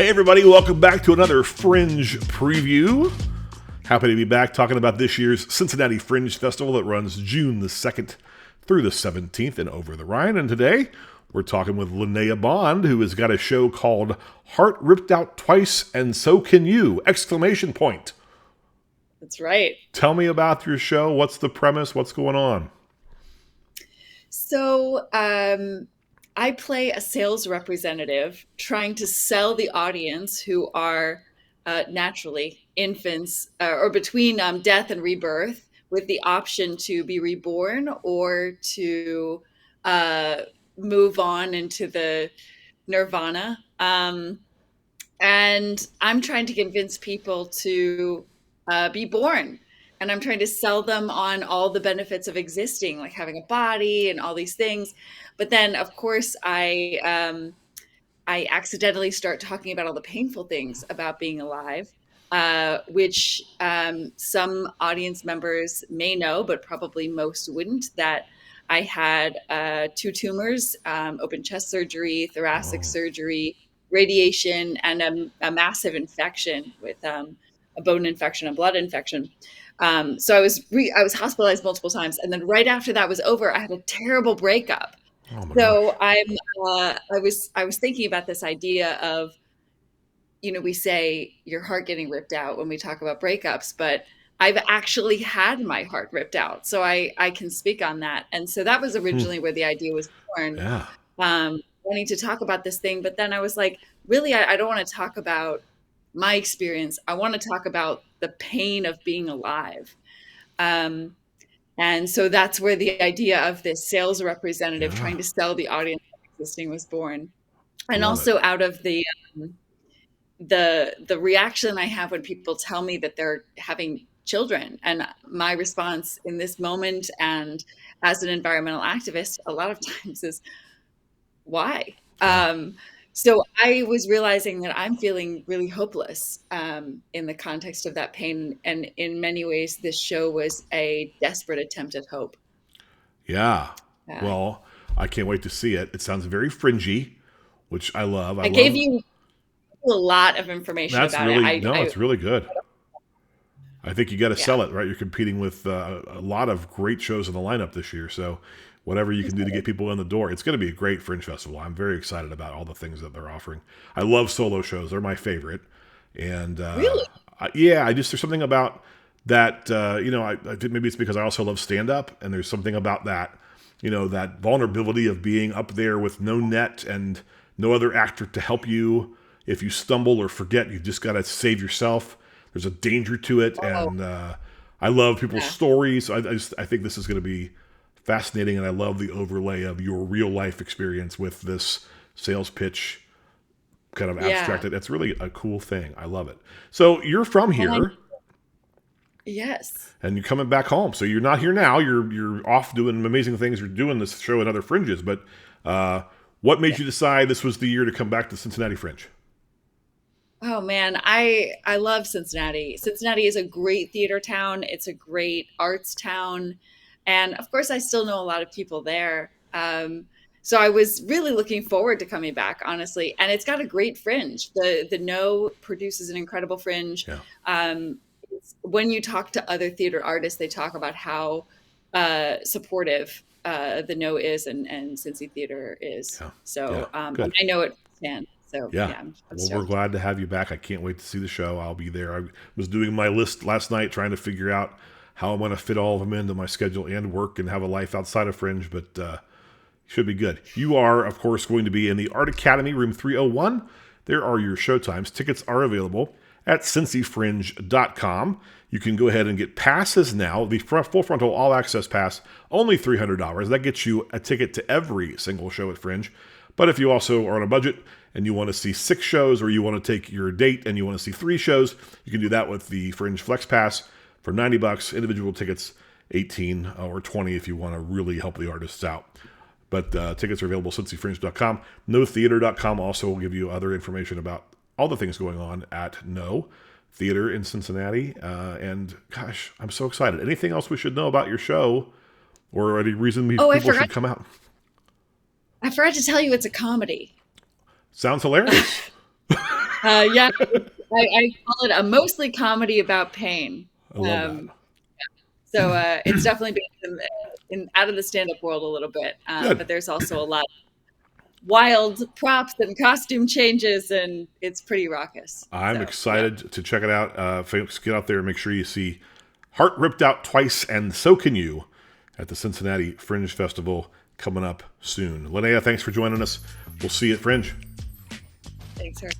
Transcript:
Hey everybody, welcome back to another Fringe preview. Happy to be back talking about this year's Cincinnati Fringe Festival that runs June the 2nd through the 17th in Over the Rhine. And today, we're talking with Linnea Bond, who has got a show called Heart Ripped Out Twice and So Can You! Exclamation point. That's right. Tell me about your show. What's the premise? What's going on? So, I play a sales representative trying to sell the audience who are naturally infants or between death and rebirth with the option to be reborn or to uh, move on into the nirvana. And I'm trying to convince people to be born. And I'm trying to sell them on all the benefits of existing, like having a body and all these things. But then, of course, I accidentally start talking about all the painful things about being alive, which some audience members may know, but probably most wouldn't. That I had two tumors, open chest surgery, thoracic Oh, surgery, radiation, and a massive infection with a bone infection, a blood infection. So I was hospitalized multiple times, and then right after that was over, I had a terrible breakup. oh my So gosh. I was thinking about this idea of, we say your heart getting ripped out when we talk about breakups, but I've actually had my heart ripped out, so I can speak on that. And so that was Hmm. originally where the idea was born, Yeah. wanting to talk about this thing. But then I was like, really, I don't want to talk about my experience. I want to talk about the pain of being alive. Um, and so that's where the idea of this sales representative Yeah. trying to sell the audience existing was born. And Love it. also out of um, the reaction I have when people tell me that they're having children, and my response in this moment and as an environmental activist a lot of times is why. Yeah. So I was realizing that I'm feeling really hopeless in the context of that pain, and in many ways this show was a desperate attempt at hope. Yeah. uh, Well, I can't wait to see it. It sounds very fringy, which I love. I I gave love you a lot of information that's about it. really no, I it's really good. I think you got to Yeah. sell it, right? You're competing with a lot of great shows in the lineup this year. So, whatever you can do to get people in the door, it's going to be a great Fringe Festival. I'm very excited about all the things that they're offering. I love solo shows; they're my favorite. And Really? yeah, I just there's something about that. I think maybe it's because I also love stand up, and there's something about that. That vulnerability of being up there with no net and no other actor to help you. If you stumble or forget, you've just got to save yourself. There's a danger to it, Oh, and I love people's yeah. stories. I think this is going to be fascinating, and I love the overlay of your real life experience with this sales pitch kind of Yeah. abstracted. It's really a cool thing. I love it. So you're from And I here, Yes. and you're coming back home. So you're not here now. You're off doing amazing things. You're doing this show and other fringes. But uh, what made Yeah. you decide this was the year to come back to Cincinnati Fringe? Oh man, I love Cincinnati. Cincinnati is a great theater town. It's a great arts town, and of course, I still know a lot of people there. So I was really looking forward to coming back, honestly. And it's got a great fringe. The No produces an incredible fringe. Yeah, When you talk to other theater artists, they talk about how supportive the No is, and Cincy Theater is. yeah, yeah. So and Good. I know it firsthand. So Yeah. yeah, I'm Well, we're stoked. glad to have you back. I can't wait to see the show. I'll be there. I was doing my list last night, trying to figure out how I'm going to fit all of them into my schedule and work and have a life outside of Fringe, but should be good. You are, of course, going to be in the Art Academy, room 301. There are your show times. Tickets are available at cincyfringe.com. You can go ahead and get passes now. The full frontal all access pass, only $300. That gets you a ticket to every single show at Fringe. But if you also are on a budget and you want to see 6 shows, or you want to take your date and you want to see 3 shows, you can do that with the Fringe Flex Pass for $90. Individual tickets, 18 or 20 if you want to really help the artists out. But tickets are available at cincyfringe.com. NoTheater.com also will give you other information about all the things going on at No Theater in Cincinnati. And gosh, I'm so excited. Anything else we should know about your show, or any reason Oh, people should come out? I forgot to tell you it's a comedy. Sounds hilarious. Yeah, I call it a mostly comedy about pain. I love that. Um, so it's definitely been out of the stand-up world a little bit, Good. but there's also a lot of wild props and costume changes, and it's pretty raucous. I'm So yeah, excited to check it out. Folks, get out there and make sure you see Heart Ripped Out Twice, and So Can You at the Cincinnati Fringe Festival coming up soon. Linnea, thanks for joining us. We'll see you at Fringe. thanks, sir.